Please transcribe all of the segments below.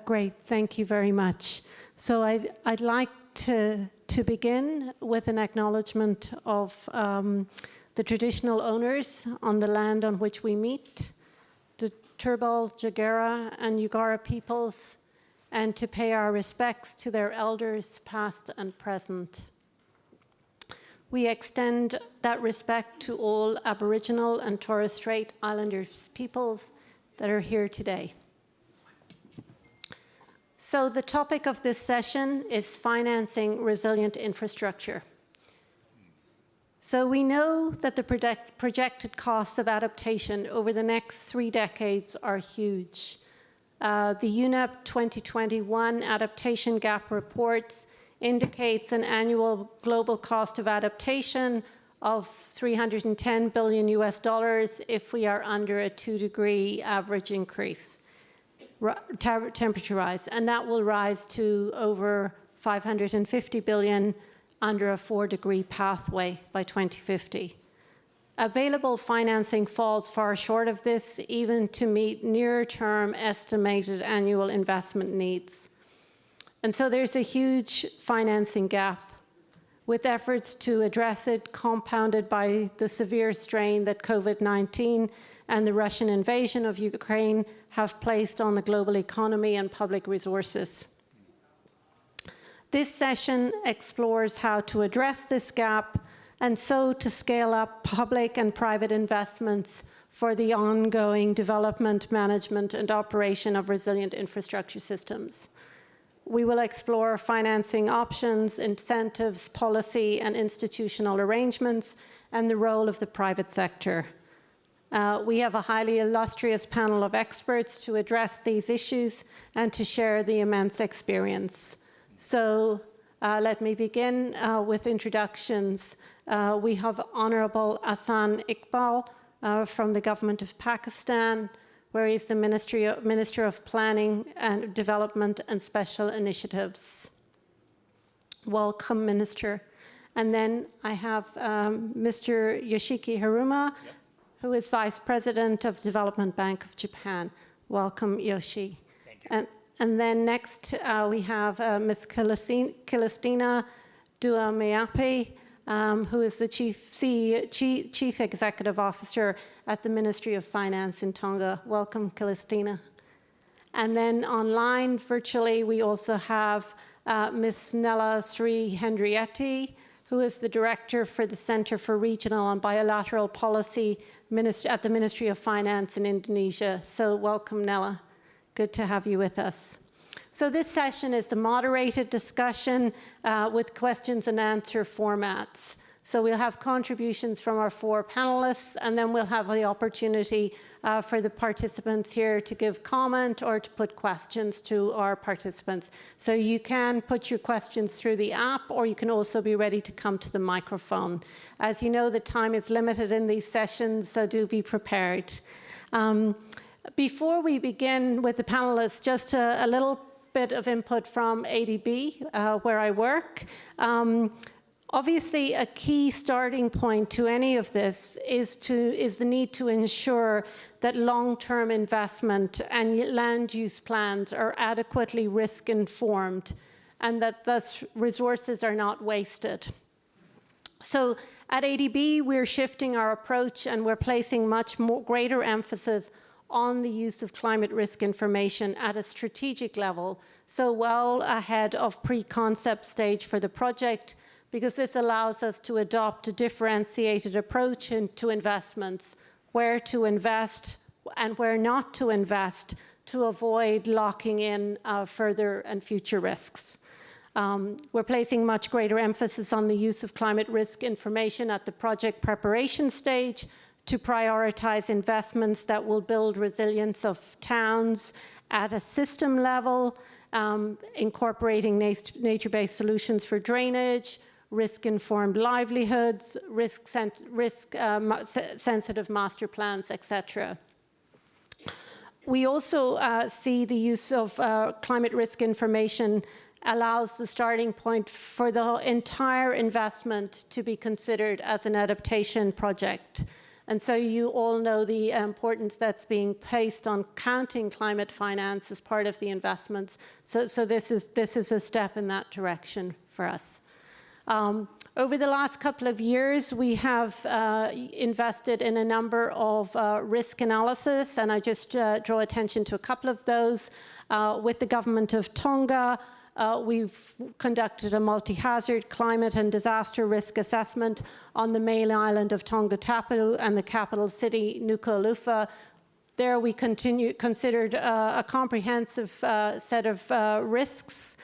Great, thank you very much. So I'd like to begin with an acknowledgement of the traditional owners on the land on which we meet, the Turrbal, Jagera, and Yugara peoples, and to pay our respects to their elders, past and present. We extend that respect to all Aboriginal and Torres Strait Islanders peoples that are here today. So the topic of this session is financing resilient infrastructure. So we know that the projected costs of adaptation over the next 3 decades are huge. The UNEP 2021 Adaptation Gap Reports indicates an annual global cost of adaptation of $310 billion if we are under a 2-degree average increase, temperature rise, and that will rise to over $550 billion under a 4-degree pathway by 2050. Available financing falls far short of this, even to meet near-term estimated annual investment needs. And so there's a huge financing gap, with efforts to address it compounded by the severe strain that COVID-19 and the Russian invasion of Ukraine have placed on the global economy and public resources. This session explores how to address this gap and so to scale up public and private investments for the ongoing development, management, and operation of resilient infrastructure systems. We will explore financing options, incentives, policy, and institutional arrangements, and the role of the private sector. We have a highly illustrious panel of experts to address these issues and to share the immense experience. So let me begin with introductions. We have Honorable Ahsan Iqbal from the Government of Pakistan, where he's the Minister of Planning and Development and Special Initiatives. Welcome, Minister. And then I have Mr. Yoshiki Haruma, who is Vice President of the Development Bank of Japan. Welcome, Yoshi. Thank you. And then next we have Ms. Celestina Duameapi, who is the Chief Executive Officer at the Ministry of Finance in Tonga. Welcome, Celestina. And then online, virtually, we also have Ms. Nella Sri Hendrietti, who is the Director for the Center for Regional and Bilateral Policy at the Ministry of Finance in Indonesia. So welcome, Nella. Good to have you with us. So this session is the moderated discussion with questions and answer formats. So we'll have contributions from our 4 panelists, and then we'll have the opportunity for the participants here to give comment or to put questions to our participants. So you can put your questions through the app, or you can also be ready to come to the microphone. As you know, the time is limited in these sessions, so do be prepared. Before we begin with the panelists, just a little bit of input from ADB, where I work. Obviously, a key starting point to any of this is the need to ensure that long-term investment and land use plans are adequately risk-informed and that thus resources are not wasted. So at ADB, we're shifting our approach and we're placing much more greater emphasis on the use of climate risk information at a strategic level, so well ahead of pre-concept stage for the project, because this allows us to adopt a differentiated approach to investments, where to invest and where not to invest to avoid locking in further and future risks. We're placing much greater emphasis on the use of climate risk information at the project preparation stage to prioritize investments that will build resilience of towns at a system level, incorporating nature-based solutions for drainage, risk-informed livelihoods, risk-sensitive master plans, etc. We also see the use of climate risk information allows the starting point for the entire investment to be considered as an adaptation project. And so you all know the importance that's being placed on counting climate finance as part of the investments. So this is a step in that direction for us. Over the last couple of years, we have invested in a number of risk analysis, and I just draw attention to a couple of those. With the government of Tonga, we've conducted a multi-hazard climate and disaster risk assessment on the main island of Tonga Tapu and the capital city, Nuku'alofa. There we considered a comprehensive set of risks,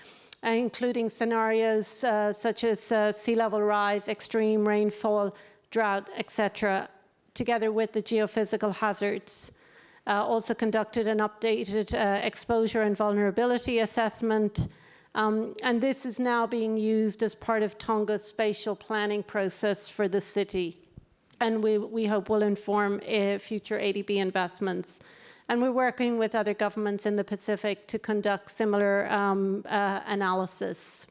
including scenarios such as sea level rise, extreme rainfall, drought, etc., together with the geophysical hazards. Also conducted an updated exposure and vulnerability assessment, and this is now being used as part of Tonga's spatial planning process for the city, and we hope will inform future ADB investments. And we're working with other governments in the Pacific to conduct similar analysis.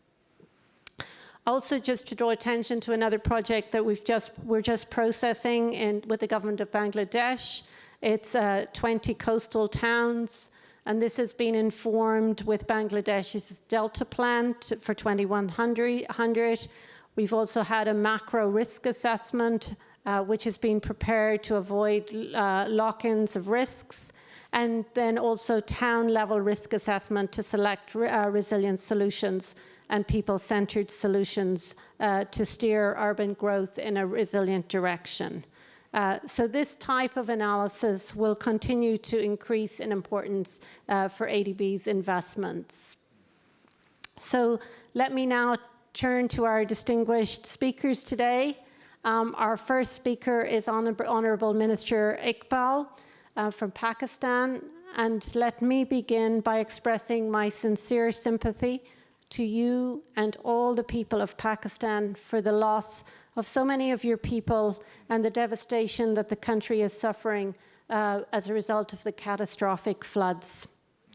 Also, just to draw attention to another project that we're just processing with the government of Bangladesh. It's 20 coastal towns, and this has been informed with Bangladesh's Delta Plan for 2100. We've also had a macro risk assessment, which has been prepared to avoid lock-ins of risks, and then also town-level risk assessment to select resilient solutions and people-centered solutions to steer urban growth in a resilient direction. So this type of analysis will continue to increase in importance for ADB's investments. So let me now turn to our distinguished speakers today. Our first speaker is Honorable Minister Iqbal from Pakistan. And let me begin by expressing my sincere sympathy to you and all the people of Pakistan for the loss of so many of your people and the devastation that the country is suffering as a result of the catastrophic floods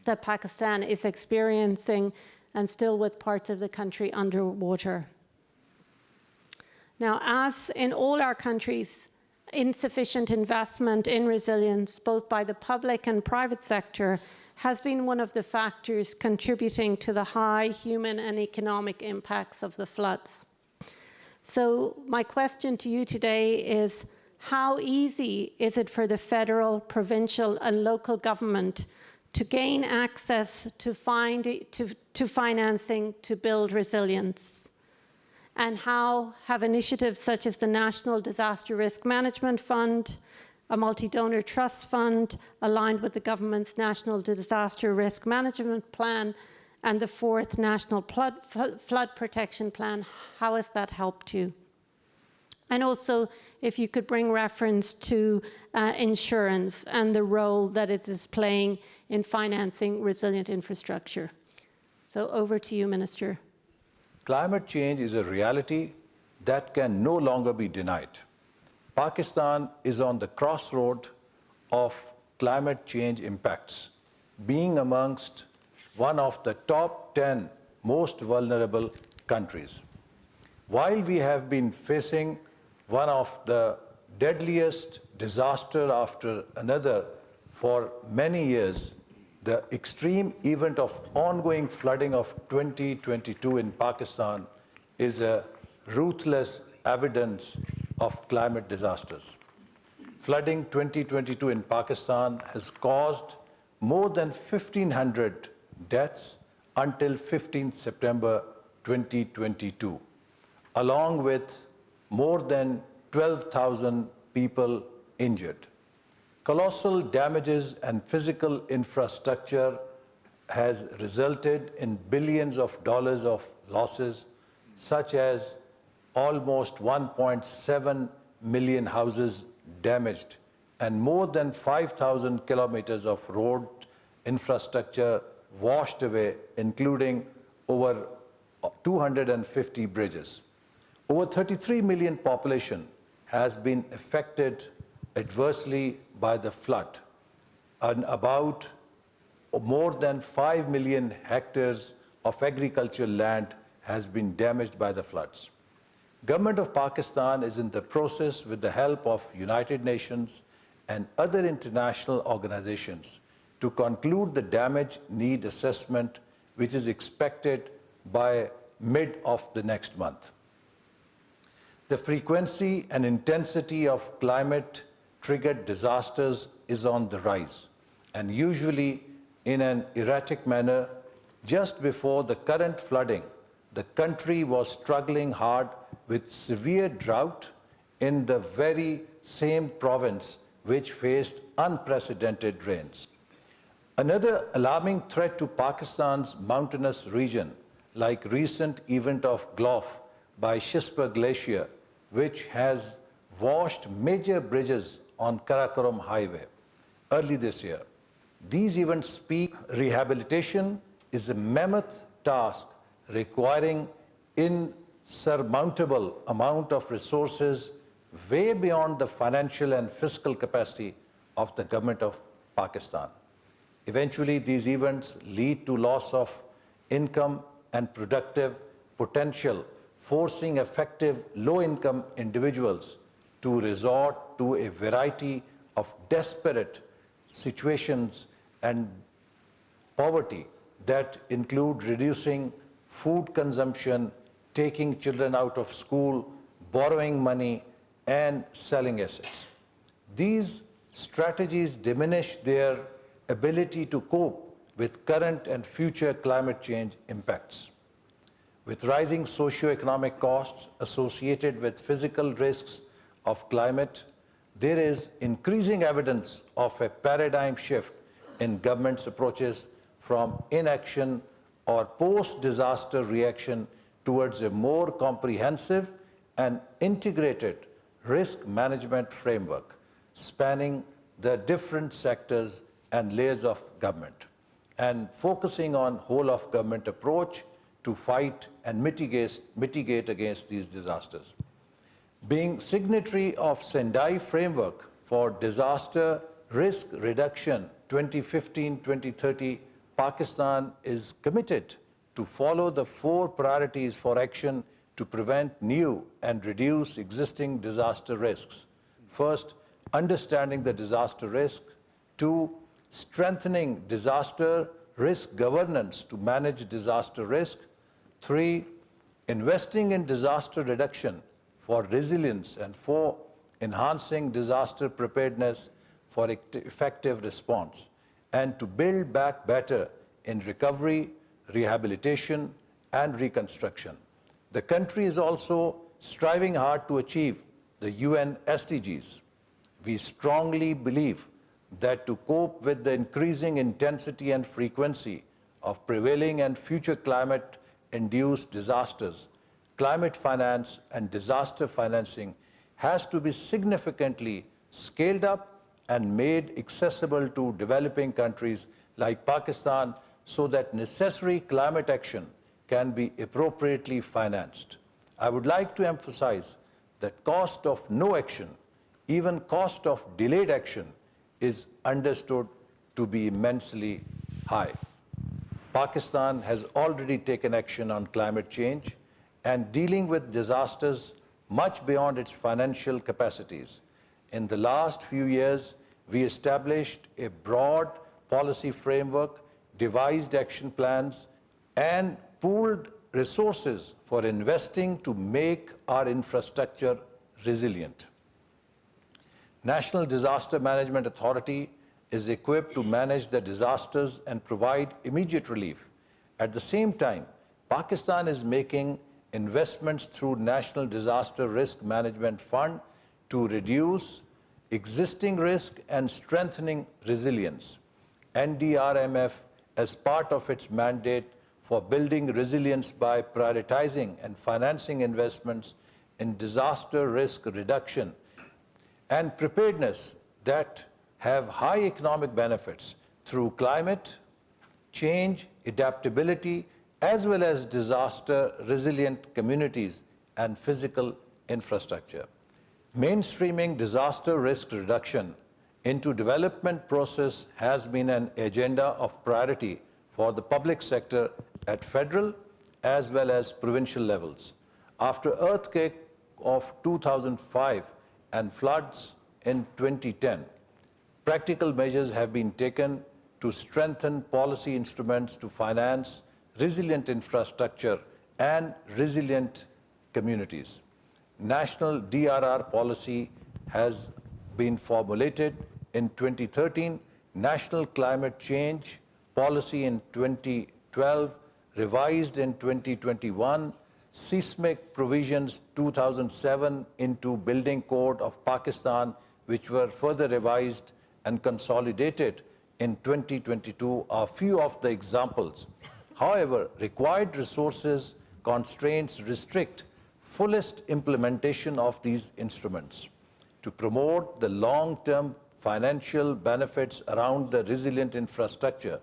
that Pakistan is experiencing, and still with parts of the country underwater. Now, as in all our countries, insufficient investment in resilience, both by the public and private sector, has been one of the factors contributing to the high human and economic impacts of the floods. So my question to you today is, how easy is it for the federal, provincial, and local government to gain access to financing to build resilience? And how have initiatives such as the National Disaster Risk Management Fund, a multi-donor trust fund aligned with the government's National Disaster Risk Management Plan, and the fourth National Flood Protection Plan, how has that helped you? And also, if you could bring reference to insurance and the role that it is playing in financing resilient infrastructure. So over to you, Minister. Climate change is a reality that can no longer be denied. Pakistan is on the crossroad of climate change impacts, being amongst one of the top 10 most vulnerable countries. While we have been facing one of the deadliest disaster after another for many years, the extreme event of ongoing flooding of 2022 in Pakistan is a ruthless evidence of climate disasters. Flooding 2022 in Pakistan has caused more than 1,500 deaths until 15 September 2022, along with more than 12,000 people injured. Colossal damages and physical infrastructure has resulted in billions of dollars of losses, such as almost 1.7 million houses damaged and more than 5,000 kilometers of road infrastructure washed away, including over 250 bridges. Over 33 million population has been affected adversely by the flood, and about more than 5 million hectares of agricultural land has been damaged by the floods. Government of Pakistan is in the process, with the help of United Nations and other international organizations, to conclude the damage need assessment, which is expected by mid of the next month. The frequency and intensity of climate-triggered disasters is on the rise, and usually in an erratic manner. Just before the current flooding, the country was struggling hard with severe drought in the very same province which faced unprecedented rains. Another alarming threat to Pakistan's mountainous region, like recent event of Glof by Shispa Glacier, which has washed major bridges on Karakoram Highway early this year. These events speak. Rehabilitation is a mammoth task requiring insurmountable amount of resources way beyond the financial and fiscal capacity of the government of Pakistan. Eventually, these events lead to loss of income and productive potential, forcing effective low-income individuals to resort to a variety of desperate situations and poverty that include reducing food consumption, taking children out of school, borrowing money, and selling assets. These strategies diminish their ability to cope with current and future climate change impacts. With rising socio-economic costs associated with physical risks of climate, there is increasing evidence of a paradigm shift in government's approaches from inaction or post-disaster reaction towards a more comprehensive and integrated risk management framework spanning the different sectors and layers of government, and focusing on whole-of-government approach to fight and mitigate against these disasters. Being signatory of Sendai Framework for Disaster Risk Reduction 2015-2030, Pakistan is committed to follow the 4 priorities for action to prevent new and reduce existing disaster risks. First, understanding the disaster risk. 2, strengthening disaster risk governance to manage disaster risk. 3, investing in disaster reduction for resilience. And 4, enhancing disaster preparedness for effective response, and to build back better in recovery, rehabilitation, and reconstruction. The country is also striving hard to achieve the UN SDGs. We strongly believe that to cope with the increasing intensity and frequency of prevailing and future climate-induced disasters, climate finance and disaster financing has to be significantly scaled up and made accessible to developing countries like Pakistan so that necessary climate action can be appropriately financed. I would like to emphasize that cost of no action, even cost of delayed action, is understood to be immensely high. Pakistan has already taken action on climate change and dealing with disasters much beyond its financial capacities. In the last few years, we established a broad policy framework, devised action plans, and pooled resources for investing to make our infrastructure resilient. National Disaster Management Authority is equipped to manage the disasters and provide immediate relief. At the same time, Pakistan is making investments through National Disaster Risk Management Fund to reduce existing risk and strengthening resilience. NDRMF, as part of its mandate for building resilience by prioritizing and financing investments in disaster risk reduction and preparedness that have high economic benefits through climate change, adaptability, as well as disaster resilient communities and physical infrastructure. Mainstreaming disaster risk reduction into development process has been an agenda of priority for the public sector at federal as well as provincial levels. After earthquake of 2005 and floods in 2010, practical measures have been taken to strengthen policy instruments to finance resilient infrastructure and resilient communities. National DRR policy has been formulated in 2013, National Climate Change Policy in 2012, revised in 2021, Seismic Provisions 2007 into Building Code of Pakistan, which were further revised and consolidated in 2022, are few of the examples. However, required resources constraints restrict fullest implementation of these instruments. To promote the long-term financial benefits around the resilient infrastructure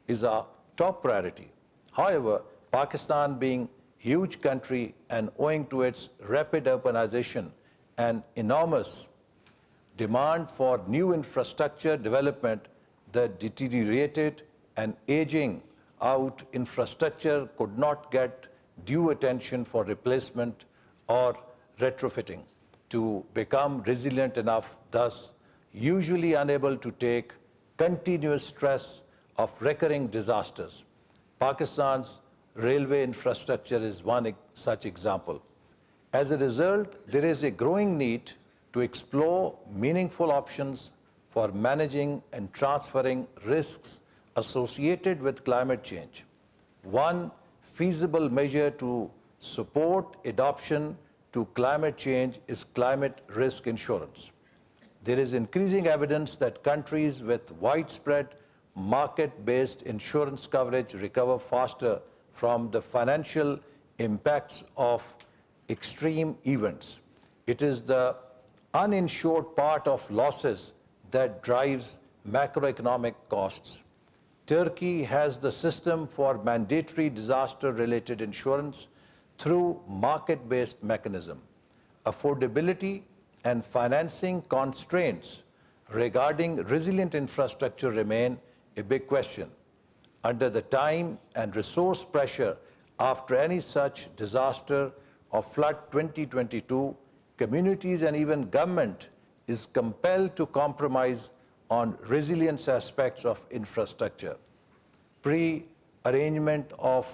is our top priority. However, Pakistan being a huge country and owing to its rapid urbanization and enormous demand for new infrastructure development, the deteriorated and aging out infrastructure could not get due attention for replacement or retrofitting to become resilient enough, thus usually unable to take continuous stress of recurring disasters. Pakistan's railway infrastructure is one such example. As a result, there is a growing need to explore meaningful options for managing and transferring risks associated with climate change. One feasible measure to support adoption to climate change is climate risk insurance. There is increasing evidence that countries with widespread market-based insurance coverage recover faster from the financial impacts of extreme events. It is the uninsured part of losses that drives macroeconomic costs. Turkey has the system for mandatory disaster-related insurance through market-based mechanism. Affordability and financing constraints regarding resilient infrastructure remain a big question. Under the time and resource pressure after any such disaster of flood 2022, communities and even government is compelled to compromise on resilience aspects of infrastructure. Pre-arrangement of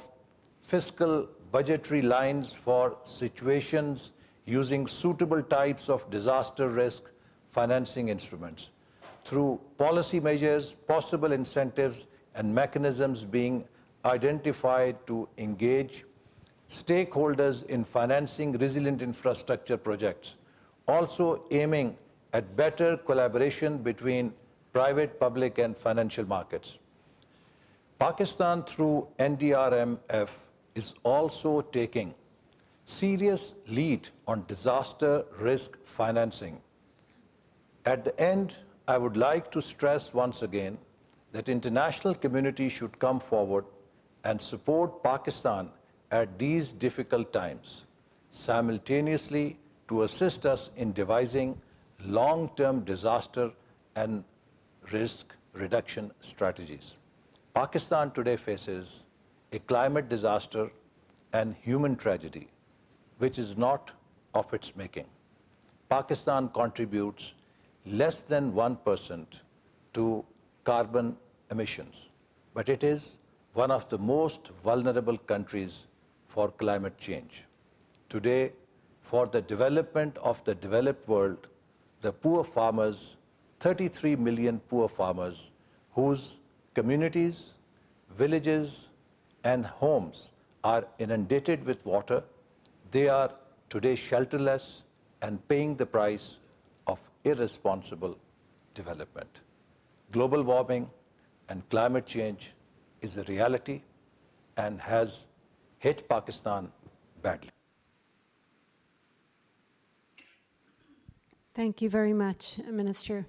fiscal budgetary lines for situations using suitable types of disaster risk financing instruments. Through policy measures, possible incentives, and mechanisms being identified to engage stakeholders in financing resilient infrastructure projects, also aiming at better collaboration between private, public, and financial markets. Pakistan, through NDRMF, is also taking serious lead on disaster risk financing. At the end, I would like to stress once again that international community should come forward and support Pakistan at these difficult times, simultaneously to assist us in devising long-term disaster and risk reduction strategies. Pakistan today faces a climate disaster and human tragedy, which is not of its making. Pakistan contributes less than 1% to carbon emissions, but it is one of the most vulnerable countries for climate change. Today, for the development of the developed world, the poor farmers, 33 million poor farmers, whose communities, villages, and homes are inundated with water, they are today shelterless and paying the price of irresponsible development. Global warming and climate change is a reality and has hit Pakistan badly. Thank you very much, Minister.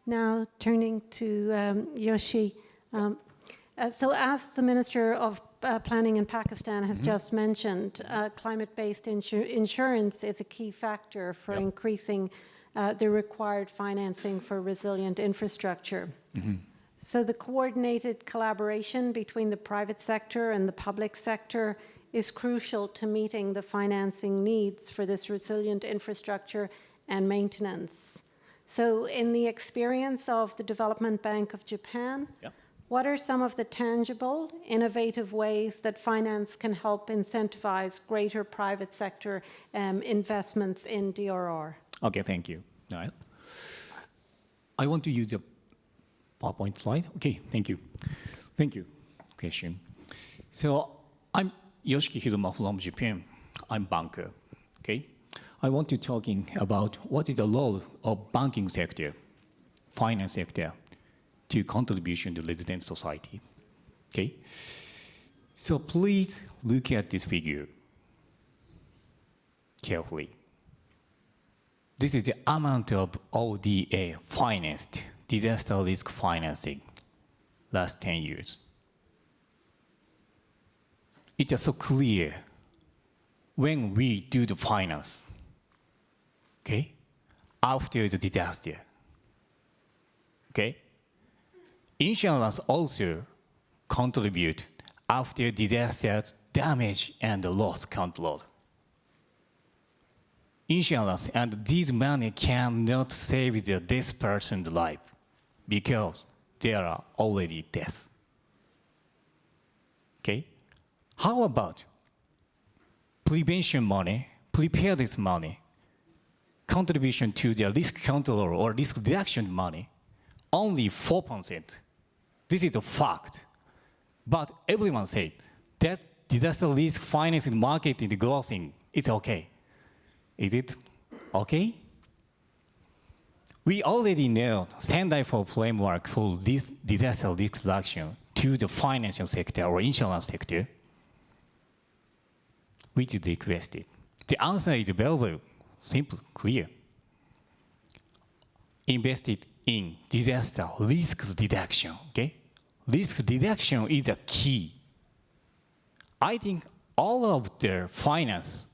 Now turning to Yoshi. So as the Minister of Planning in Pakistan has just mentioned, climate-based insurance is a key factor for increasing the required financing for resilient infrastructure. So the coordinated collaboration between the private sector and the public sector is crucial to meeting the financing needs for this resilient infrastructure and maintenance. So in the experience of the Development Bank of Japan, what are some of the tangible, innovative ways that finance can help incentivize greater private sector investments in DRR? Okay, thank you, Niall. I want to use the PowerPoint slide. Okay, thank you. Thank you. Question. So I'm Yoshiki Hiruma from Japan. I'm banker. Okay, I want to talking about what is the role of banking sector, finance sector, to contribution to resident society. Okay, so please look at this figure carefully. This is the amount of ODA financed, disaster risk financing, last 10 years. It's just so clear when we do the finance, okay, after the disaster, okay? Insurance also contribute after disasters, damage and loss control. Insurance and this money cannot save this person's life because there are already deaths. Okay? How about prevention money, preparedness money, contribution to the risk control or risk reduction money? Only 4%. This is a fact. But everyone said that disaster risk financing market is growing. It's okay. Is it okay? We already know standard for framework for this disaster risk reduction to the financial sector or insurance sector, which is requested. The answer is very simple, clear. Invested in disaster risk reduction, okay? Risk reduction is a key. I think all of the finance,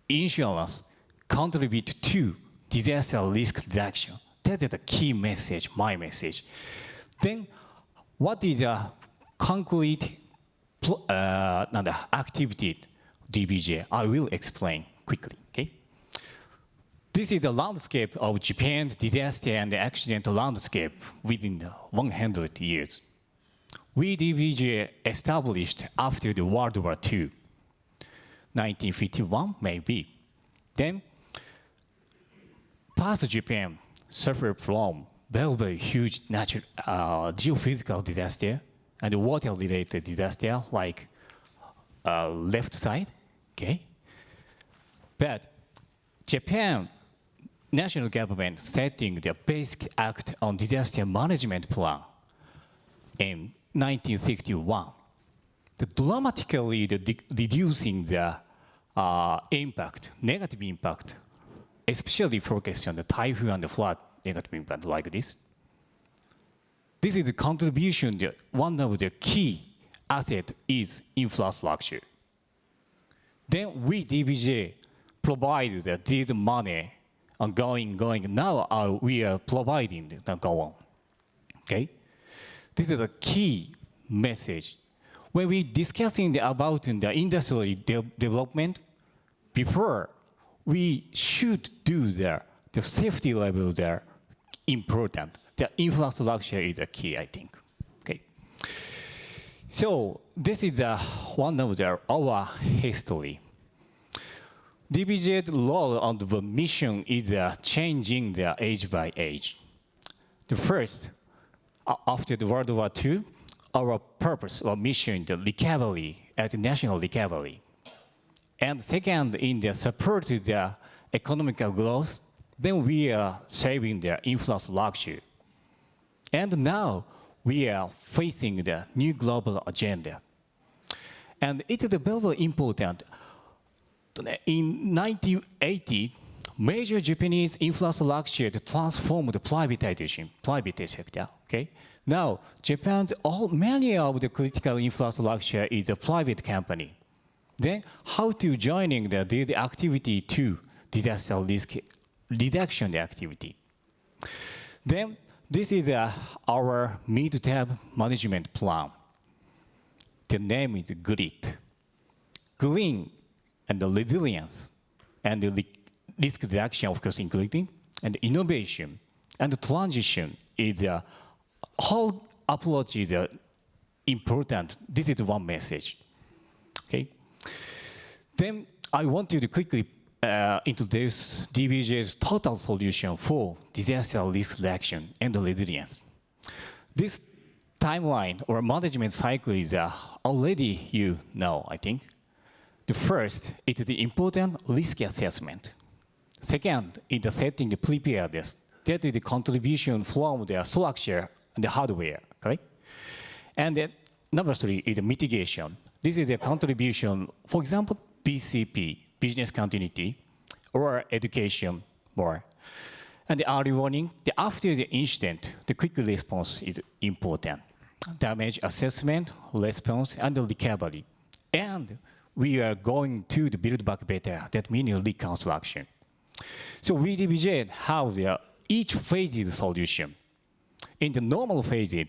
insurance, contribute to disaster risk reduction. That is the key message, my message. Then, what is a concrete activity DBJ? I will explain quickly, okay? This is the landscape of Japan's disaster and accident landscape within 100 years. We DBJ established after the World War II, 1951 maybe. Then, past Japan suffered from very huge natural geophysical disaster and water-related disaster like left side, okay? But Japan national government setting the Basic Act on Disaster Management Plan in 1961, dramatically reducing the impact, negative impact, especially focused on the typhoon and the flood negative impact like this. This is the contribution, one of the key assets is infrastructure. Then we, DBJ, provide this money and going. Now we are providing the go on, okay? This is a key message. When we discussing about the industrial development, before we should do the safety level there important. The infrastructure is a key, I think. Okay. So this is one of our history. DBJ's role on the mission is changing the age by age. The first, after the World War II, our purpose or mission, the recovery as a national recovery. And second, in the support to the economic growth, then we are saving the infrastructure. And now we are facing the new global agenda. And it is very important. In 1980, major Japanese infrastructure transformed the privatization, private sector. Okay. Now, many of the critical infrastructure is a private company. Then, how to joining the activity to disaster risk reduction activity. Then, this is our mid-term management plan. The name is GRID. green and the resilience and the risk reduction, of course, including, and innovation and the transition is a whole approach is important. This is one message. Okay. Then I want you to quickly introduce DBJ's total solution for disaster risk reduction and resilience. This timeline or management cycle is already you know, I think. The first is the important risk assessment. Second is the setting the preparedness. That is the contribution from the structure and the hardware, correct? And then number three is the mitigation. This is the contribution, for example, BCP, business continuity, or education more. And the early warning, after the incident, the quick response is important. Damage assessment, response, and the recovery. And we are going to the build back better, that means reconstruction. So we DBJ have each phase is a solution. In the normal phases,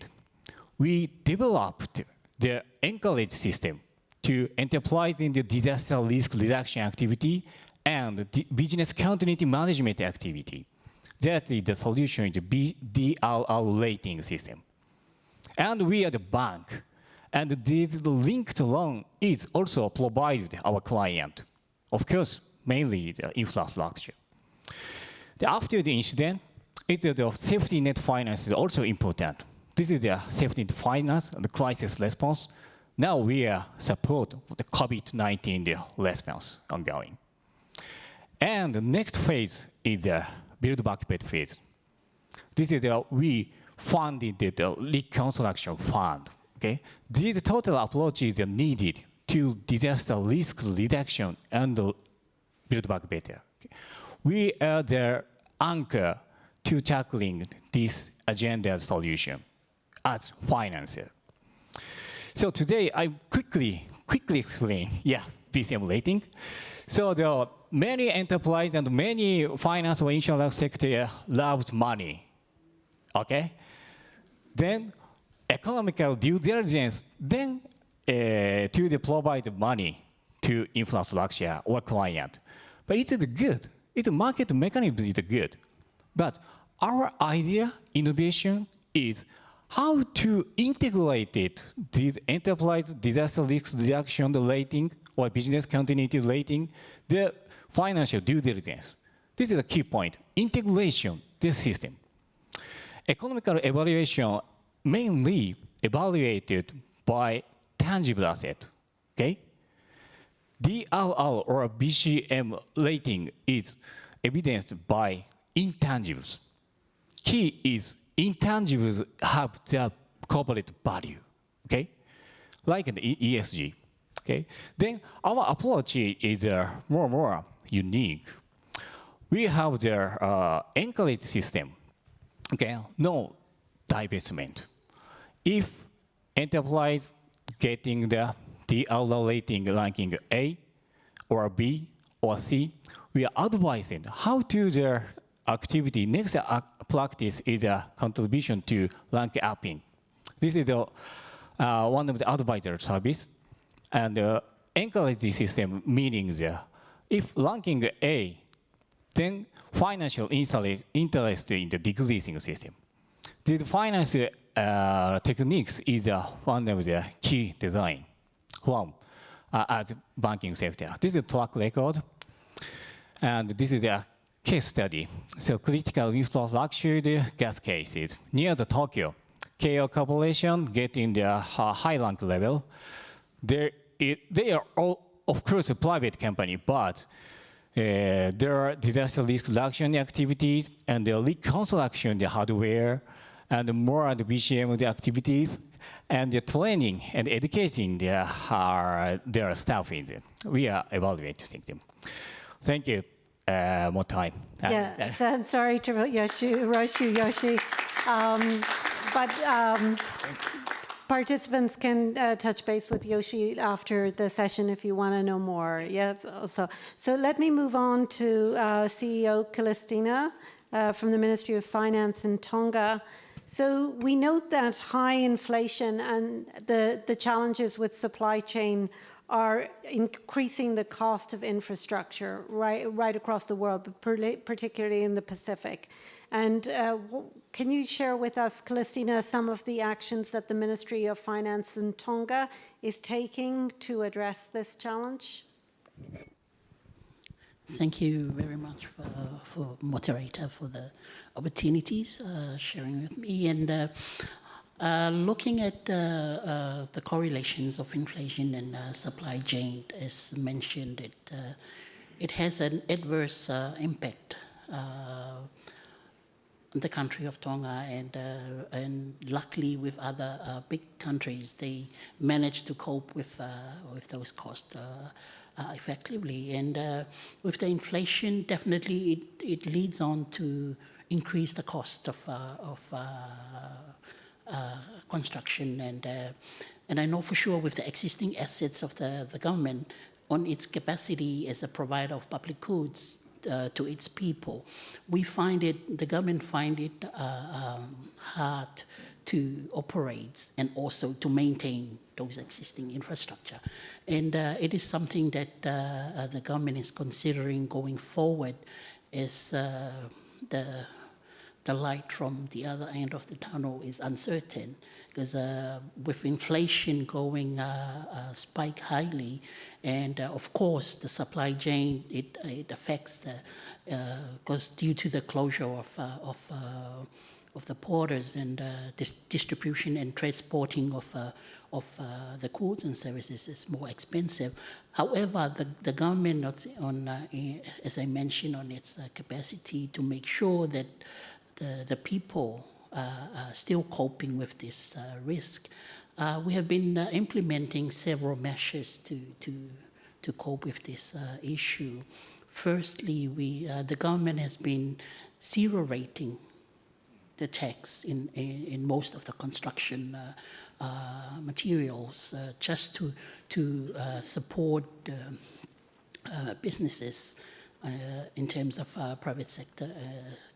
we developed the encourage system to enterprise in the disaster risk reduction activity and the business continuity management activity. That is the solution to DRR rating system. And we are the bank. And this linked loan is also provided our client. Of course, mainly the infrastructure. After the incident, the safety net finance is also important. This is the safety net finance, the crisis response. Now we are support the COVID-19 response ongoing. And the next phase is the build back better phase. This is we funded the reconstruction fund. Okay, these total approaches are needed to disaster risk reduction and build back better. Okay. We are the anchor to tackling this agenda solution as financer. So today I quickly explain, BCM rating. So there are many enterprise and many finance or insurance sector loves money. Okay, then economical due diligence, then to provide money to infrastructure or client. But it is good. It's a market mechanism is good. But our idea, innovation, is how to integrate it, this enterprise disaster risk reduction rating or business continuity rating, the financial due diligence. This is a key point. Integration, this system. Economical evaluation mainly evaluated by tangible asset, okay? DRR or BCM rating is evidenced by intangibles. Key is intangibles have the corporate value, okay? Like an ESG, okay? Then our approach is more unique. We have the encourage system, okay? No divestment. If enterprise getting the DRR rating ranking A or B or C, we are advising how to their activity. Next practice is a contribution to rank upping. This is one of the advisor service. And encourage the system, meaning if ranking A, then financial interest in the decreasing system. This financial techniques is one of the key design from as banking sector. This is a track record, and this is a case study. So critical infrastructure gas cases near the Tokyo. KO Corporation getting the high rank level. They are all, of course, a private company, but there are disaster risk reduction activities and the reconstruction, the hardware, and more the BCM the activities, and the training and educating their staff in it. We are evaluating them. Thank you. More time. Yeah, so I'm sorry to rush you, Yoshi. But participants can touch base with Yoshi after the session if you want to know more. Yeah, so let me move on to CEO Celestina from the Ministry of Finance in Tonga. So we note that high inflation and the challenges with supply chain are increasing the cost of infrastructure right across the world, but particularly in the Pacific. And can you share with us, Celestina, some of the actions that the Ministry of Finance in Tonga is taking to address this challenge? Thank you very much for moderator for the opportunities sharing with me. And looking at the correlations of inflation and supply chain, as mentioned, it has an adverse impact on the country of Tonga, and luckily with other big countries, they managed to cope with those costs effectively. And with the inflation, definitely it leads on to increase the cost of construction. And I know for sure with the existing assets of the government on its capacity as a provider of public goods to its people, the government find it hard to operate and also to maintain those existing infrastructure. And it is something that the government is considering going forward as the light from the other end of the tunnel is uncertain, because with inflation going spike highly, and of course the supply chain, it affects because due to the closure of the borders and distribution and transporting of the goods and services is more expensive. However, the government, as I mentioned, on its capacity to make sure that the people are still coping with this risk. We have been implementing several measures to cope with this issue. Firstly, the government has been zero rating the tax in most of the construction materials, just to support businesses in terms of private sector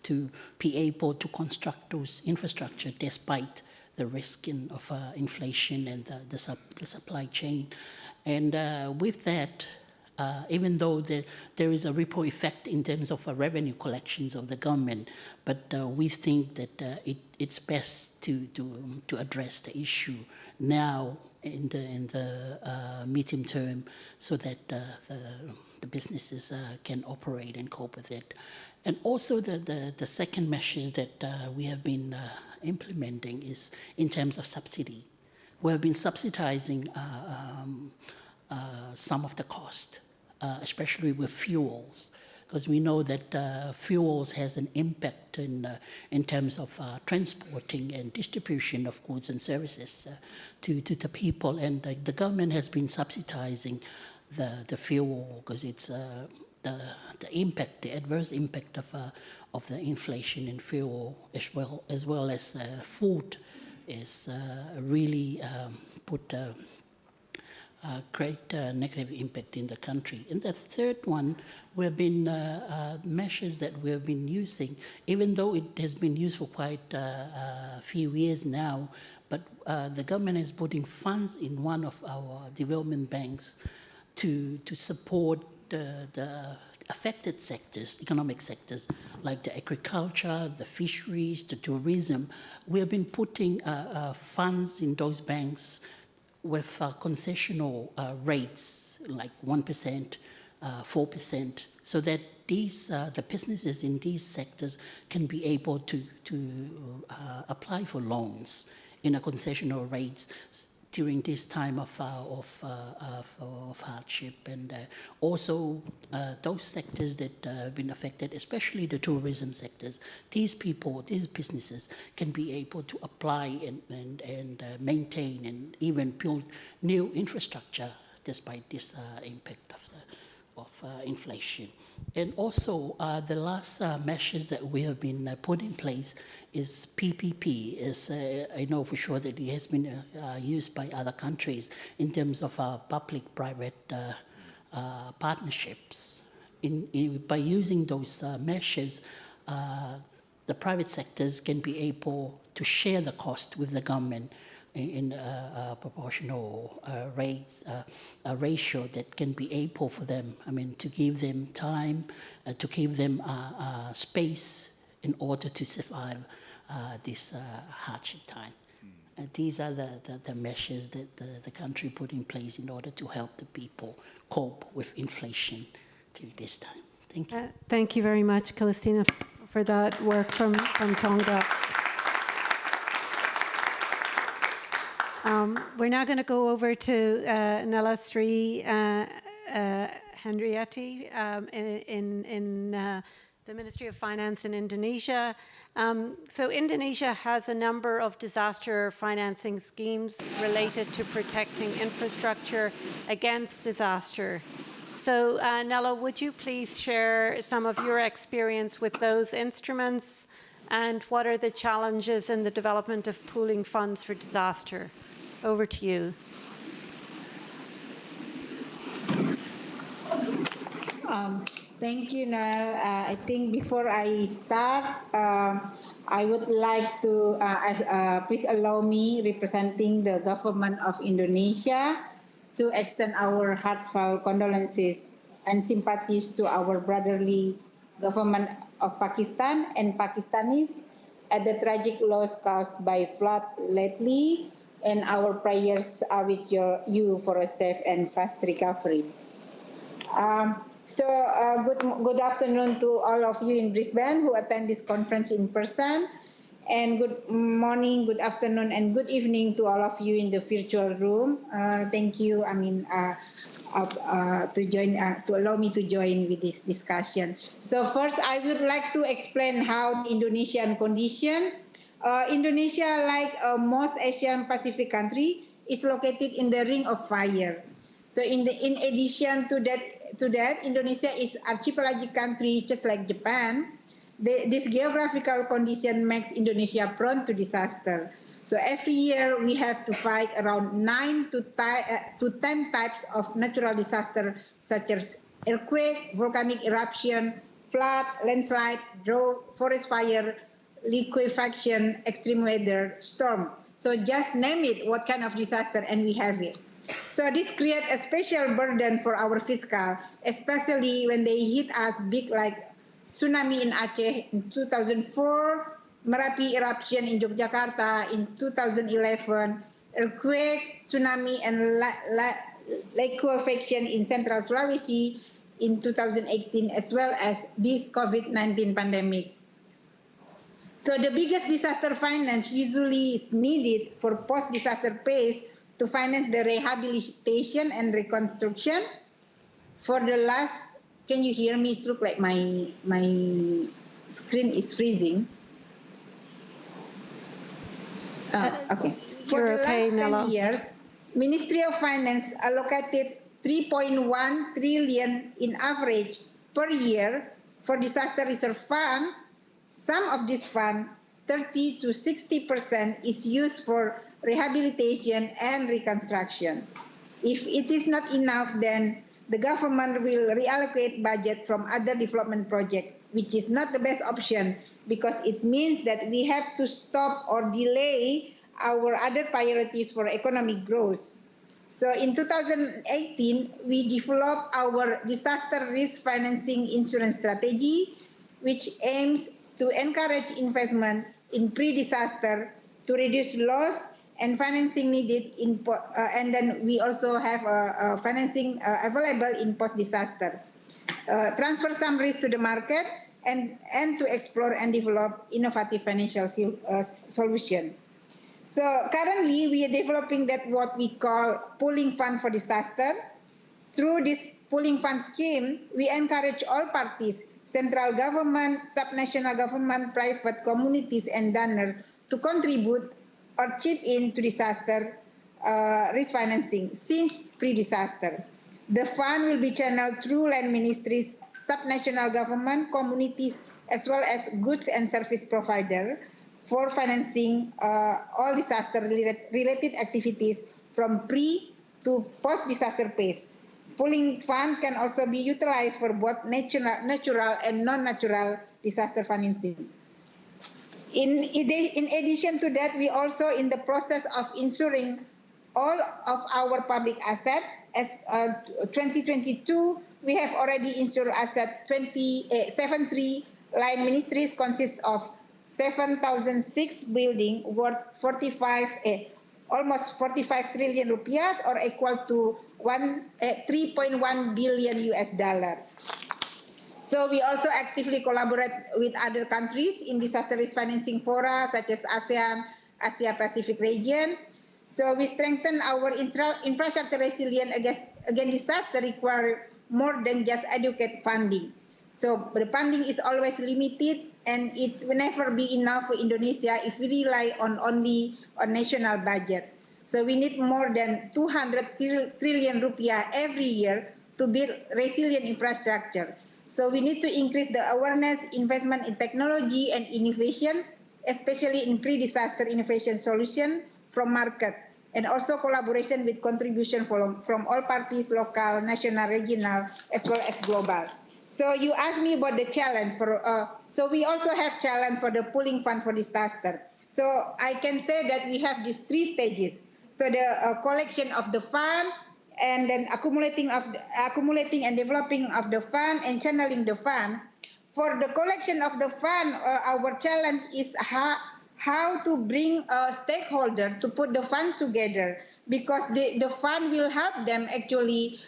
to be able to construct those infrastructure despite the risk of inflation and the supply chain. And with that, even though there is a ripple effect in terms of revenue collections of the government, but we think that it's best to address the issue now in the medium term, so that the businesses can operate and cope with it. And also the second measure that we have been implementing is in terms of subsidy. We have been subsidizing some of the cost, especially with fuels, because we know that fuels has an impact in terms of transporting and distribution of goods and services to the people. And the government has been subsidizing the fuel, because it's the impact, the adverse impact of the inflation in fuel, as well as food, is really put a great negative impact in the country. And the third one, we have been measures that we have been using, even though it has been used for quite a few years now, but the government is putting funds in one of our development banks to support the affected sectors, economic sectors, like the agriculture, the fisheries, the tourism. We have been putting funds in those banks with concessional rates, like 1%, 4%, so that the businesses in these sectors can be able to apply for loans in a concessional rates during this time of hardship. And also those sectors that have been affected, especially the tourism sectors, these businesses can be able to apply and maintain and even build new infrastructure despite this impact of inflation. And also the last measures that we have been put in place is PPP. I know for sure that it has been used by other countries in terms of public-private partnerships. By using those measures, the private sectors can be able to share the cost with the government, in a proportional ratio that can be able for them, I mean, to give them time, to give them space in order to survive this hardship time. These are the measures that the country put in place in order to help the people cope with inflation during this time. Thank you. Thank you very much, Celestina, for that work from Tonga. We're now going to go over to Nella Sri Henrietti in the Ministry of Finance in Indonesia. So Indonesia has a number of disaster financing schemes related to protecting infrastructure against disaster. So Nella, would you please share some of your experience with those instruments, and what are the challenges in the development of pooling funds for disaster? Over to you. Thank you, Noel. I think before I start, I would like to, please allow me, representing the government of Indonesia, to extend our heartfelt condolences and sympathies to our brotherly government of Pakistan and Pakistanis at the tragic loss caused by flood lately, and our prayers are with you for a safe and fast recovery. Good afternoon to all of you in Brisbane who attend this conference in person, and good morning, good afternoon, and good evening to all of you in the virtual room. Thank you, to allow me to join with this discussion. So first, I would like to explain how the Indonesian condition. Indonesia, like most Asian Pacific country, is located in the Ring of Fire. So in addition to that, Indonesia is archipelagic country just like Japan. This geographical condition makes Indonesia prone to disaster. So every year we have to fight around 9 to 10 types of natural disaster, such as earthquake, volcanic eruption, flood, landslide, drought, forest fire, liquefaction, extreme weather, storm. So just name it, what kind of disaster, and we have it. So this creates a special burden for our fiscal, especially when they hit us big, like tsunami in Aceh in 2004, Merapi eruption in Yogyakarta in 2011, earthquake, tsunami, and liquefaction in Central Sulawesi in 2018, as well as this COVID-19 pandemic. So the biggest disaster finance usually is needed for post-disaster phase to finance the rehabilitation and reconstruction. For the last, can you hear me? It looks like my screen is freezing. Okay. For the last 10 years, Ministry of Finance allocated 3.1 trillion in average per year for disaster reserve fund. Some of this fund, 30 to 60%, is used for rehabilitation and reconstruction. If it is not enough, then the government will reallocate budget from other development projects, which is not the best option because it means that we have to stop or delay our other priorities for economic growth. So in 2018, we developed our disaster risk financing insurance strategy, which aims to encourage investment in pre-disaster to reduce loss and financing needed and then we also have financing available in post-disaster. Transfer some risk to the market and to explore and develop innovative financial solution. So currently we are developing that what we call pooling fund for disaster. Through this pooling fund scheme, we encourage all parties, central government, subnational government, private communities, and donors to contribute or chip in to disaster risk financing since pre-disaster. The fund will be channeled through land ministries, subnational government, communities, as well as goods and service provider for financing all disaster-related activities from pre to post-disaster phase. Pooling fund can also be utilized for both natural and non-natural disaster financing. In addition to that, we also in the process of insuring all of our public assets. As 2022, we have already insured asset 73 line ministries consists of 7,006 building worth almost 45 trillion rupiahs or equal to 3.1 billion US dollar. So we also actively collaborate with other countries in disaster risk financing fora such as ASEAN, Asia Pacific region. So we strengthen our infrastructure resilience against disaster require more than just adequate funding. So the funding is always limited and it will never be enough for Indonesia if we rely only on national budget. So we need more than 200 trillion rupiah every year to build resilient infrastructure. So we need to increase the awareness, investment in technology and innovation, especially in pre-disaster innovation solution from market, and also collaboration with contribution from all parties, local, national, regional, as well as global. So you asked me about the challenge for, so we also have challenge for the pooling fund for disaster. So I can say that we have these 3 stages. So the collection of the fund, and then accumulating and developing of the fund and channeling the fund. For the collection of the fund, our challenge is how to bring a stakeholder to put the fund together, because the fund will help them actually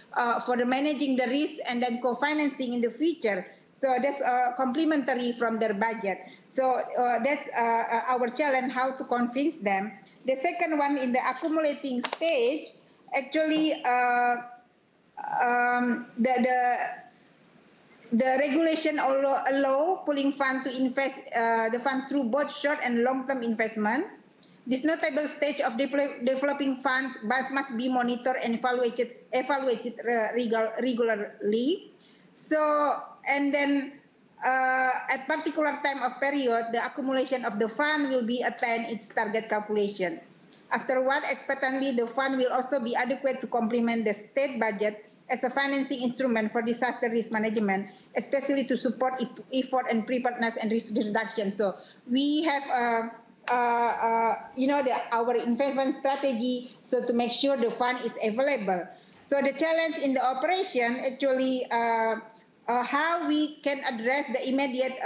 for the managing the risk and then co-financing in the future. So that's complementary from their budget. So that's our challenge, how to convince them. The second one in the accumulating stage, actually the regulation allow pooling fund to invest the fund through both short and long-term investment. This notable stage of developing funds must be monitored and evaluated regularly. So, and then at particular time of period, the accumulation of the fund will be attain its target calculation. Afterward, expectantly, the fund will also be adequate to complement the state budget as a financing instrument for disaster risk management, especially to support effort and preparedness and risk reduction. So we have, our investment strategy, so to make sure the fund is available. So the challenge in the operation, actually, how we can address the immediate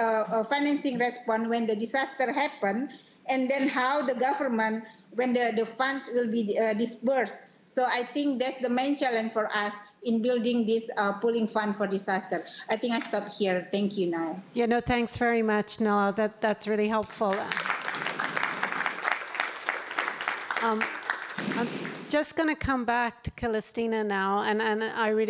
financing response when the disaster happen, and then how the government, when the funds will be disbursed. So I think that's the main challenge for us in building this pooling fund for disaster. I think I stop here. Thank you, Nal. Yeah, no, thanks very much, Nala. That's really helpful. I'm just going to come back to Celestina now, and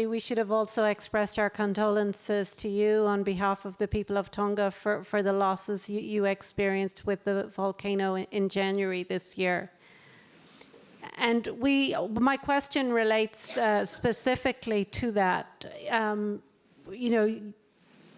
we should have also expressed our condolences to you on behalf of the people of Tonga for the losses you experienced with the volcano in January this year. And my question relates specifically to that.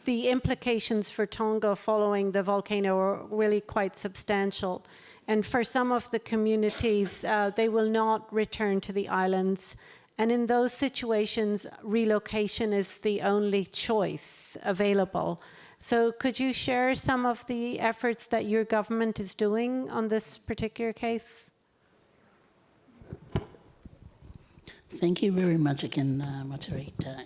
The implications for Tonga following the volcano are really quite substantial. And for some of the communities, they will not return to the islands. And in those situations, relocation is the only choice available. So could you share some of the efforts that your government is doing on this particular case? Thank you very much again, moderator.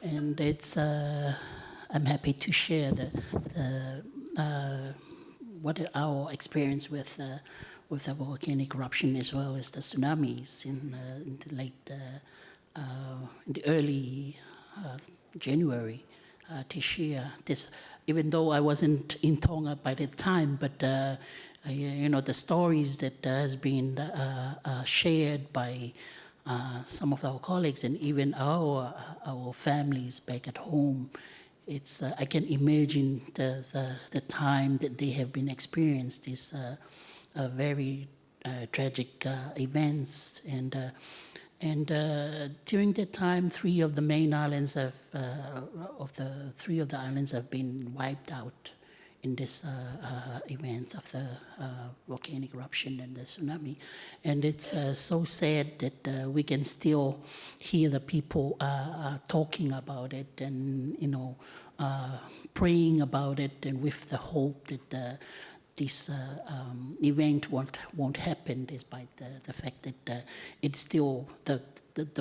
And it's I'm happy to share what our experience with the volcanic eruption as well as the tsunamis in the early January this year. Even though I wasn't in Tonga by the time, but the stories that has been shared by some of our colleagues and even our families back at home, it's I can imagine the time that they have been experienced these very tragic events, and during that time, 3 of the main islands have have been wiped out in this event of the volcanic eruption and the tsunami. And it's so sad that we can still hear the people talking about it, and praying about it and with the hope that this event won't happen, despite the fact that it's still the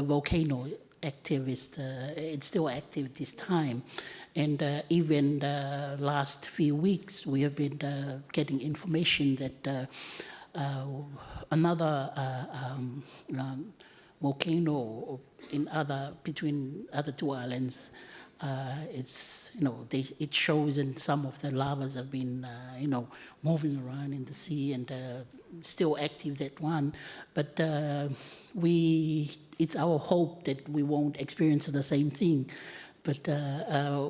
volcano activist, it's still active this time. And even the last few weeks, we have been getting information that another volcano between other two islands, it shows, and some of the lavas have been, moving around in the sea, and still active, that one. But it's our hope that we won't experience the same thing. But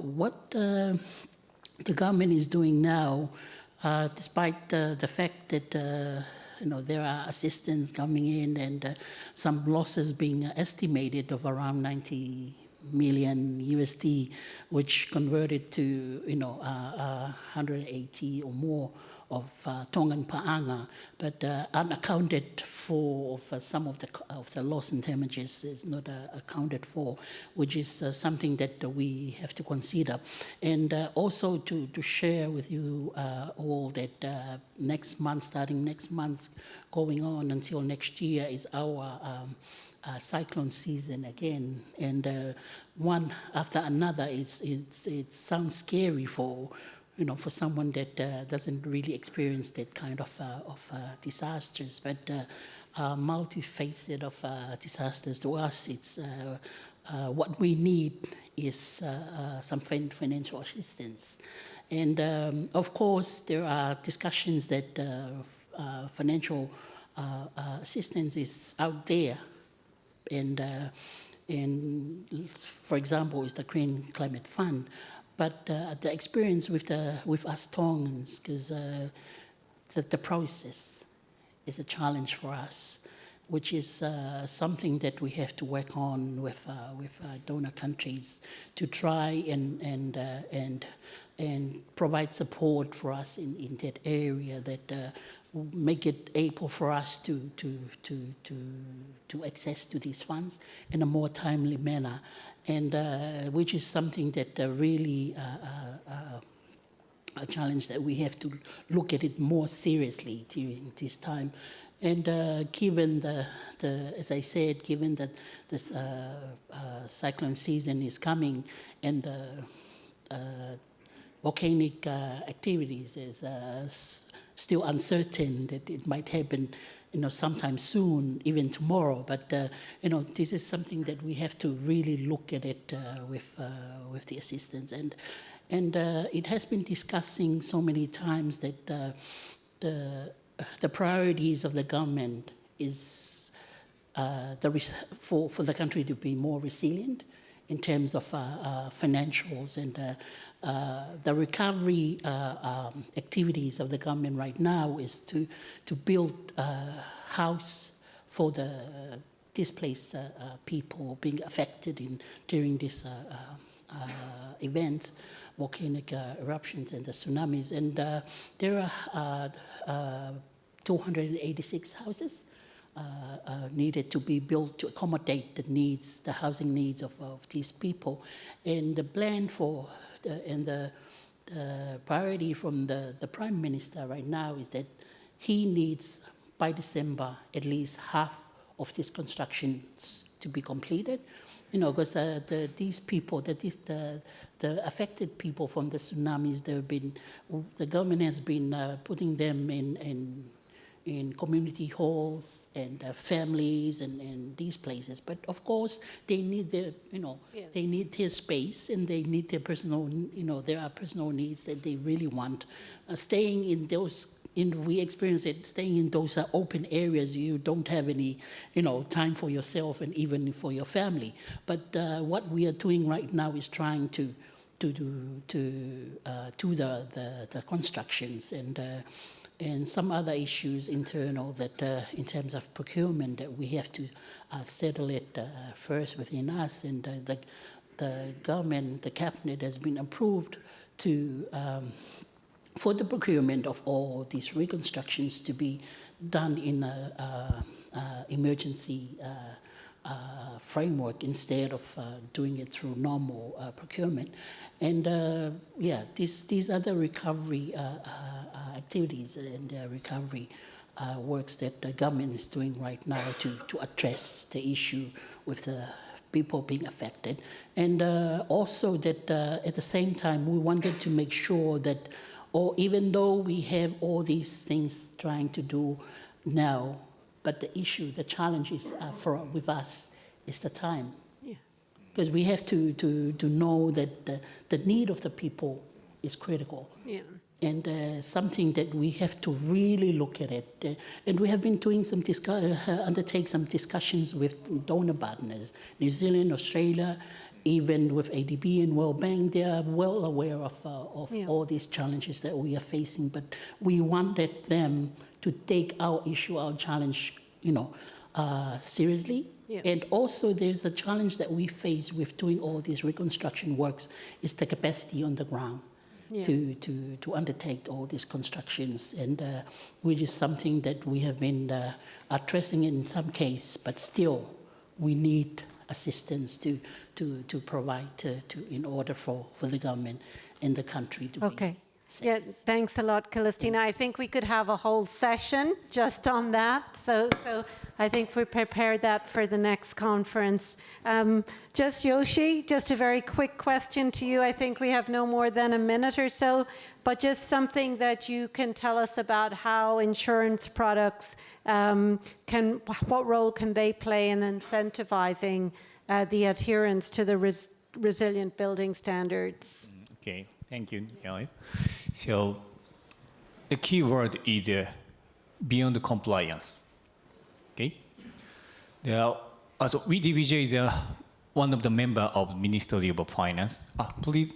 what the government is doing now, despite the fact that there are assistance coming in and some losses being estimated of around 90 million USD, which converted to 180 or more of Tongan Pa'anga, but unaccounted for some of the loss and damages is not accounted for, which is something that we have to consider. And also to share with you all that next month, starting next month, going on until next year, is our cyclone season again, and one after another. It sounds scary for someone that doesn't really experience that kind of disasters, but multifaceted of disasters to us. It's what we need is some financial assistance, and of course there are discussions that financial assistance is out there. And for example, is the Green Climate Fund, but the experience with us Tongans, because the process is a challenge for us, which is something that we have to work on with donor countries to try and provide support for us in that area, that make it able for us to access to these funds in a more timely manner, and which is something that really a challenge that we have to look at it more seriously during this time. And given as I said, given that this cyclone season is coming, and volcanic activities is still uncertain, that it might happen, sometime soon, even tomorrow. But this is something that we have to really look at it with the assistance, and it has been discussing so many times that the priorities of the government is for the country to be more resilient in terms of financials, and the recovery activities of the government right now is to build a house for the displaced people being affected during this events, volcanic eruptions and the tsunamis. And there are 286 houses needed to be built to accommodate the housing needs of these people. And the plan the priority from the Prime Minister right now is that he needs, by December, at least half of these constructions to be completed. Because these people, the affected people from the tsunamis, the government has been putting them in community halls and families and these places. But of course, they need they need their space, and they need their personal, there are personal needs that they really want. Staying in those, we experience it, staying in those open areas, you don't have any, time for yourself and even for your family. But what we are doing right now is trying to do the constructions and some other issues internal that in terms of procurement, that we have to settle it first within us. And the government, the cabinet has been approved to for the procurement of all these reconstructions to be done in emergency framework instead of doing it through normal procurement. And yeah, these are the recovery activities and recovery works that the government is doing right now to address the issue with the people being affected. And also that at the same time, we wanted to make sure that, even though we have all these things trying to do now, but the issue, the challenge is with us is the time. Yeah. Because we have to know that the need of the people is critical. Yeah. And something that we have to really look at it. And we have been doing some undertake some discussions with donor partners, New Zealand, Australia, even with ADB and World Bank. They are well aware of all these challenges that we are facing, but we wanted them to take our issue, our challenge, seriously. Yeah. And also there's a challenge that we face with doing all these reconstruction works is the capacity on the ground. Yeah. To undertake all these constructions, and which is something that we have been addressing in some case, but still we need assistance to provide in order for the government and the country to be safe. Yeah, thanks a lot, Celestina. I think we could have a whole session just on that. So I think we prepared that for the next conference. Just Yoshi, just a very quick question to you. I think we have no more than a minute or so, but just something that you can tell us about how insurance products what role can they play in incentivizing the adherence to the resilient building standards? Okay. Thank you, Elliot. So the key word is beyond compliance. Okay. Also, VDBJ is one of the members of Ministry of Finance. Please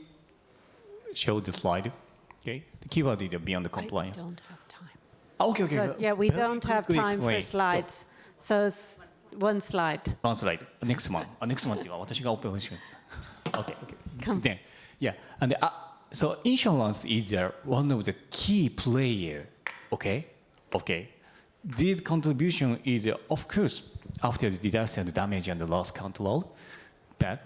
show the slide. Okay. The key word is beyond compliance. I don't have time. Okay. But, yeah, we don't have time for slides. So one slide. One slide. Next one. Next one. Okay. Then, yeah, and. So insurance is one of the key players, okay? This contribution is, of course, after the disaster, the damage and the loss control, but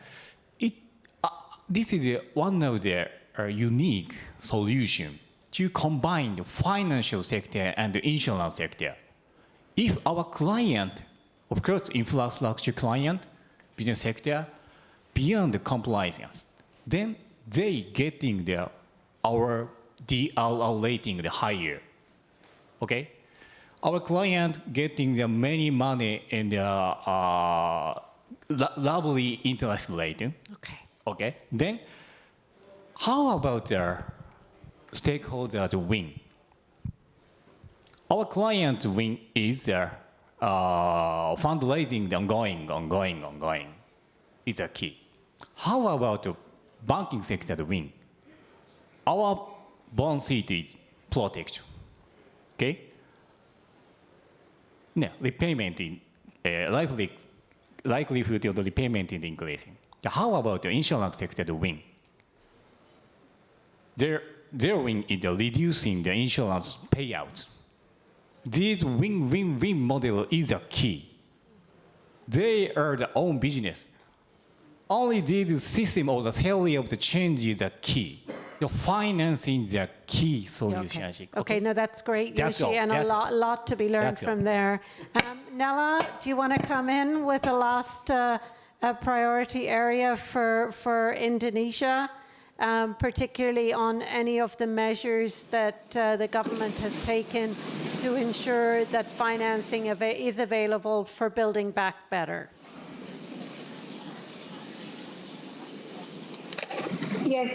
this is one of the unique solutions to combine the financial sector and the insurance sector. If our client, of course, infrastructure client, business sector, beyond the compliance, then they getting our DRR rating the higher, okay? Our client getting the many money in the lovely interest rate. Okay. Then, how about the stakeholders win? Our client win is fundraising, the ongoing. Is a key. How about the banking sector to win? Our balance sheet is protected. Okay? Now, repayment in likelihood of the repayment is increasing. How about the insurance sector to win? Their win is reducing the insurance payouts. This win-win-win model is a key. They are their own business. Only this system or the theory of the change is a key. The financing is a key solution. Okay, no, that's great, Yoshi, and a lot to be learned from there. Nella, do you want to come in with a last priority area for Indonesia, particularly on any of the measures that the government has taken to ensure that financing is available for building back better? Yes,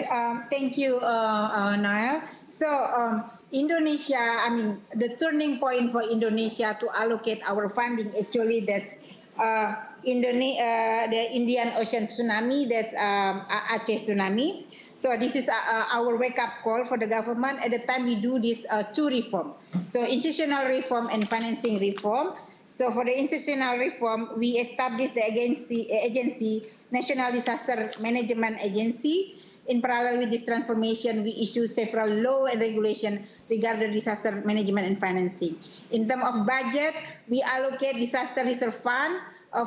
thank you, Niall. So Indonesia, the turning point for Indonesia to allocate our funding, actually that's the Indian Ocean tsunami, that's Aceh tsunami. So this is our wake-up call for the government. At the time we do this two reform. So institutional reform and financing reform. So for the institutional reform, we established the agency National Disaster Management Agency. In parallel with this transformation, we issue several law and regulation regarding disaster management and financing. In terms of budget, we allocate disaster reserve fund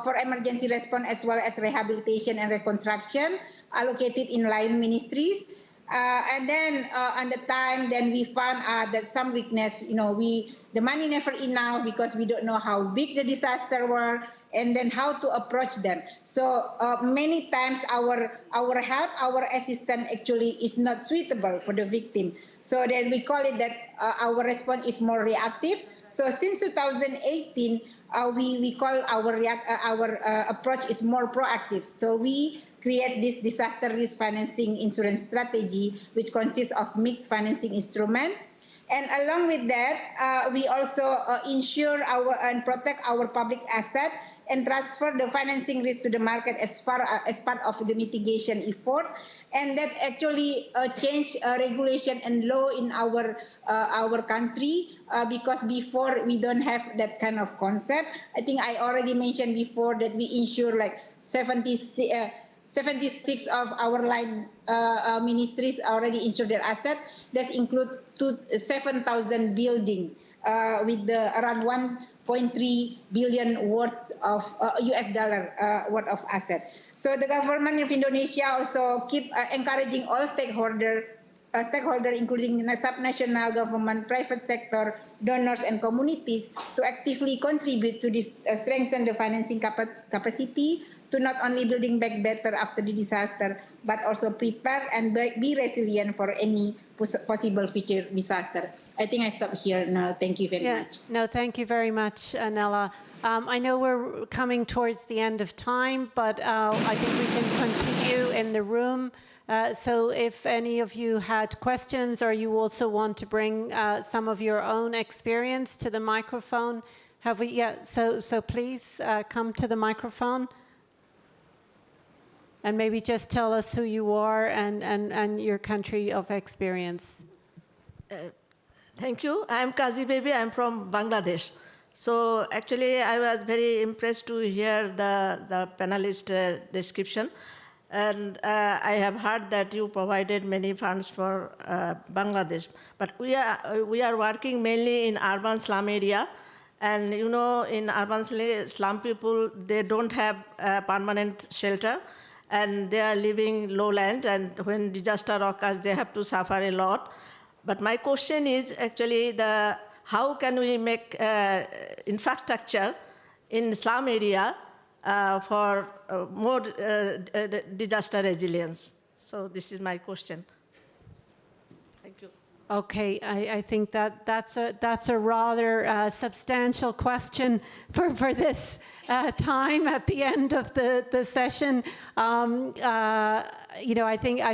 for emergency response as well as rehabilitation and reconstruction allocated in line ministries. And then on the time, then we found out that some weakness, the money never enough because we don't know how big the disaster were and then how to approach them. So many times our help, our assistance actually is not suitable for the victim. So then we call it that our response is more reactive. So since 2018, we call our approach is more proactive. So we create this disaster risk financing insurance strategy, which consists of mixed financing instrument. And along with that, we also insure and protect our public asset and transfer the financing risk to the market as part of the mitigation effort. And that actually changed regulation and law in our country because before we don't have that kind of concept. I think I already mentioned before that we insure like 76 of our line ministries already insure their asset. That includes 7,000 building with around 1.3 billion worth of US dollar worth of asset. So the government of Indonesia also keep encouraging all stakeholders, including subnational government, private sector, donors, and communities to actively contribute to this strengthen the financing capacity to not only building back better after the disaster, but also prepare and be resilient for any possible future disaster. I think I stop here now. Thank you very much. No, thank you very much, Nella. I know we're coming towards the end of time, but I think we can continue in the room. So if any of you had questions or you also want to bring some of your own experience to the microphone, have we? Yeah, so please come to the microphone. And maybe just tell us who you are and your country of experience. Thank you. I'm Kazi Baby. I'm from Bangladesh. So actually, I was very impressed to hear the panelist description. And I have heard that you provided many funds for Bangladesh. But we are working mainly in urban slum area. And in urban slum people, they don't have permanent shelter. And they are living lowland, and when disaster occurs, they have to suffer a lot. But my question is actually how can we make infrastructure in slum area for more disaster resilience? So this is my question. Thank you. Okay, I think that's a rather substantial question for this time at the end of the session. I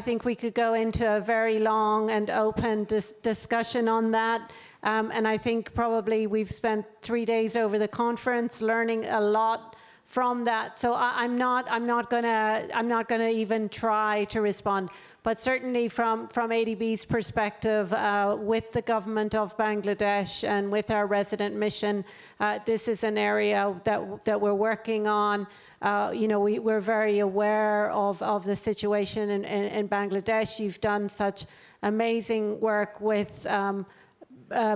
think we could go into a very long and open discussion on that. And I think probably we've spent 3 days over the conference learning a lot from that. So I'm not gonna even try to respond. But certainly from ADB's perspective, with the government of Bangladesh and with our resident mission, this is an area that we're working on. We're very aware of the situation in Bangladesh. You've done such amazing work with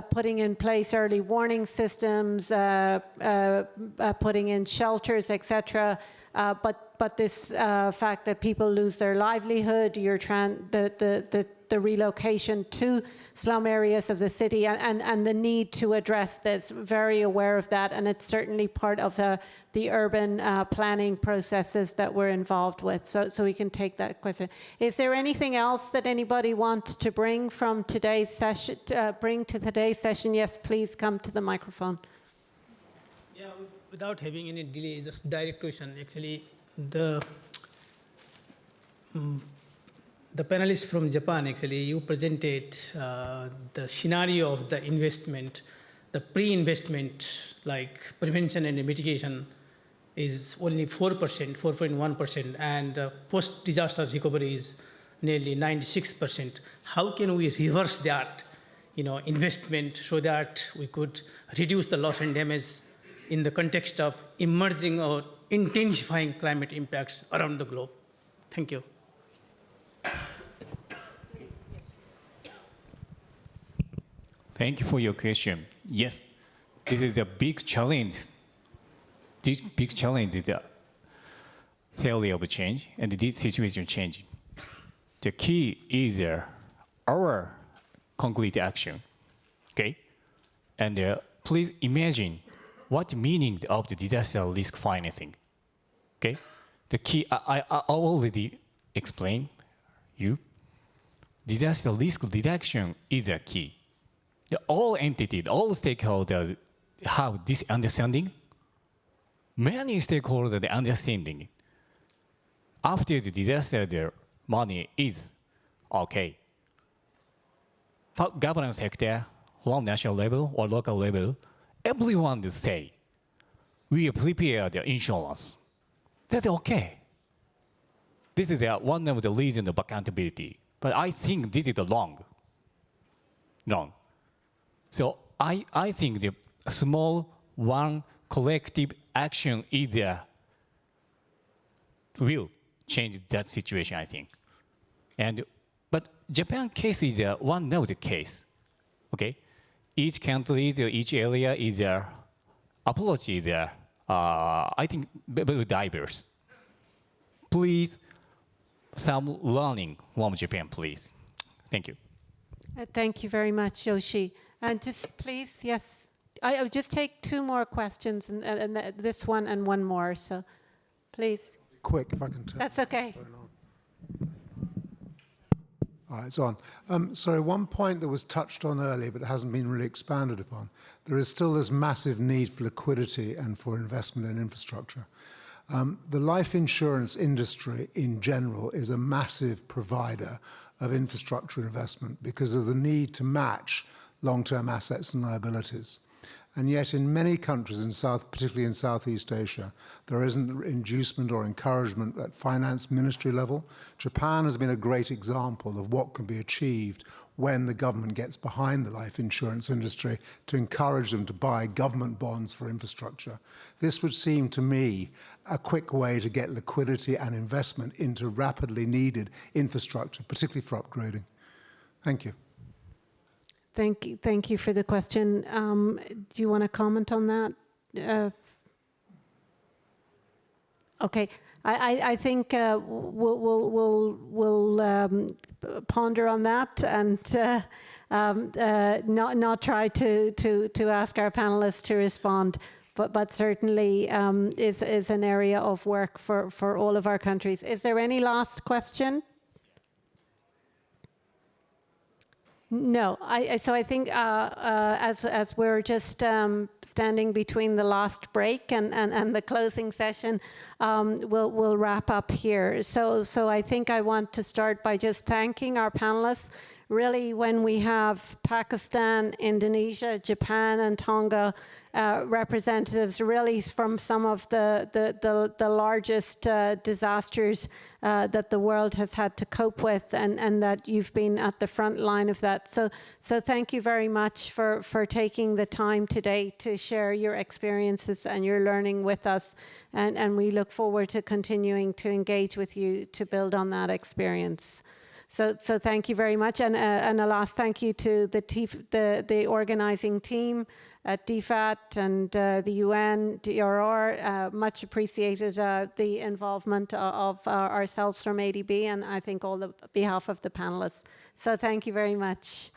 putting in place early warning systems, putting in shelters, etc. But this fact that people lose their livelihood, the relocation to slum areas of the city, and the need to address this, very aware of that, and it's certainly part of the urban planning processes that we're involved with. So we can take that question. Is there anything else that anybody wants to bring from today's session? Bring to today's session? Yes, please come to the microphone. Yeah, without having any delay, just direct question. Actually, the panelists from Japan, actually, you presented the scenario of the investment, the pre-investment, like prevention and mitigation, is only 4%, 4.1%, and post-disaster recovery is nearly 96%. How can we reverse that, investment so that we could reduce the loss and damage in the context of emerging or intensifying climate impacts around the globe? Thank you. Thank you for your question. Yes, this is a big challenge this big challenge is the theory of change and this situation changing. The key is our concrete action, okay? And please imagine what meaning of the disaster risk financing, okay? The key, I already explained you. Disaster risk reduction is a key. All entities, all stakeholders have this understanding. Many stakeholders understanding. After the disaster, their money is okay. Government sector, from national level or local level, everyone will say, we prepare the insurance. That's okay. This is one of the reasons of accountability. But I think this is wrong. Wrong. So I think the small one collective action is will change that situation, I think. But Japan case is one of the case. Okay, each country, each area is approach is I think very diverse. Please, some learning from Japan, please. Thank you. Thank you very much, Yoshi. And just please, yes, I'll just take 2 more questions, and this one and one more. So, please. Quick, if I can. That's okay. All right, it's on. Sorry, one point that was touched on earlier but hasn't been really expanded upon. There is still this massive need for liquidity and for investment in infrastructure. The life insurance industry in general is a massive provider of infrastructure investment because of the need to match long-term assets and liabilities. And yet in many countries, particularly in Southeast Asia, there isn't inducement or encouragement at finance ministry level. Japan has been a great example of what can be achieved when the government gets behind the life insurance industry to encourage them to buy government bonds for infrastructure. This would seem to me a quick way to get liquidity and investment into rapidly needed infrastructure, particularly for upgrading. Thank you. Thank you for the question. Do you want to comment on that? Okay, I think we'll ponder on that and not try to ask our panelists to respond, but certainly is an area of work for all of our countries. Is there any last question? No, so I think as we're just standing between the last break and the closing session, we'll wrap up here. So I think I want to start by just thanking our panelists. Really, when we have Pakistan, Indonesia, Japan, and Tonga representatives, really from some of the largest disasters that the world has had to cope with, and that you've been at the front line of that. So thank you very much for taking the time today to share your experiences and your learning with us, and we look forward to continuing to engage with you to build on that experience. So thank you very much, and a last thank you to the organizing team at DFAT and the UN, DRR. Much appreciated the involvement of ourselves from ADB, and I think all the behalf of the panelists. So thank you very much.